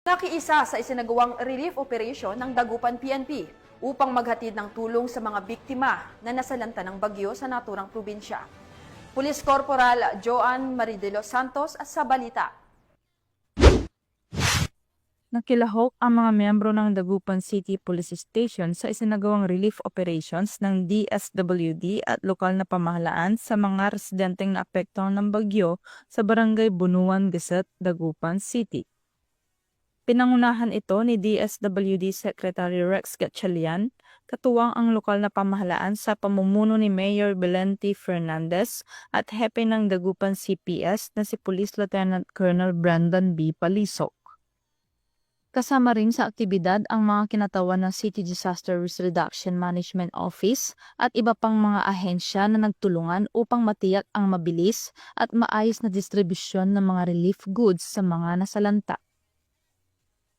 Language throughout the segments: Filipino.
Nakiisa sa isinagawang relief operation ng Dagupan PNP upang maghatid ng tulong sa mga biktima na nasalanta ng bagyo sa naturang probinsya. Police Corporal Joan Marie de los Santos sa balita. Nakilahok ang mga miyembro ng Dagupan City Police Station sa isinagawang relief operations ng DSWD at lokal na pamahalaan sa mga residenteng naapektuhan ng bagyo sa Barangay Bunuan Geset, Dagupan City. Pinangunahan ito ni DSWD Secretary Rex Gatchalian, katuwang ang lokal na pamahalaan sa pamumuno ni Mayor Belente Fernandez at hepe ng Dagupan CPS na si Police Lieutenant Colonel Brandon B. Palisok. Kasama rin sa aktibidad ang mga kinatawan ng City Disaster Risk Reduction Management Office at iba pang mga ahensya na nagtulungan upang matiyak ang mabilis at maayos na distribusyon ng mga relief goods sa mga nasalanta.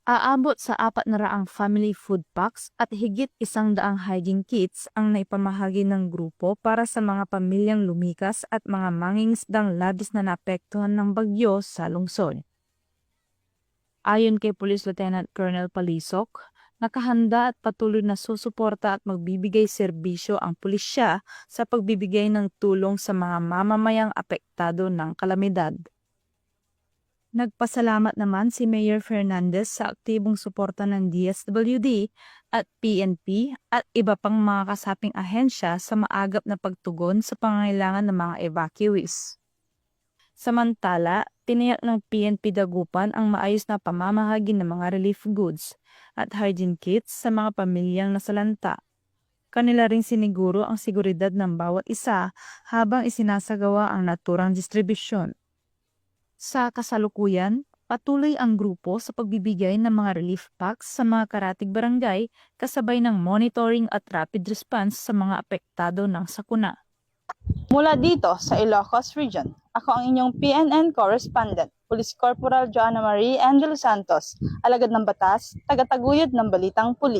Aabot sa 400 family food packs at higit 100 hygiene kits ang naipamahagi ng grupo para sa mga pamilyang lumikas at mga mangingisdang labis na naapektuhan ng bagyo sa lungsod. Ayon kay Police Lieutenant Colonel Palisok, nakahanda at patuloy na susuporta at magbibigay serbisyo ang pulisya sa pagbibigay ng tulong sa mga mamamayang apektado ng kalamidad. Nagpasalamat naman si Mayor Fernandez sa aktibong suporta ng DSWD at PNP at iba pang mga kasaping ahensya sa maagap na pagtugon sa pangangailangan ng mga evacuees. Samantala, tiniyak ng PNP Dagupan ang maayos na pamamahagi ng mga relief goods at hygiene kits sa mga pamilyang nasalanta. Kanila ring siniguro ang seguridad ng bawat isa habang isinasagawa ang naturang distribusyon. Sa kasalukuyan, patuloy ang grupo sa pagbibigay ng mga relief packs sa mga karatig barangay kasabay ng monitoring at rapid response sa mga apektado ng sakuna. Mula dito sa Ilocos Region, ako ang inyong PNN correspondent, Police Corporal Joanna Marie de los Santos, alagad ng batas, tagataguyod ng Balitang Pulis.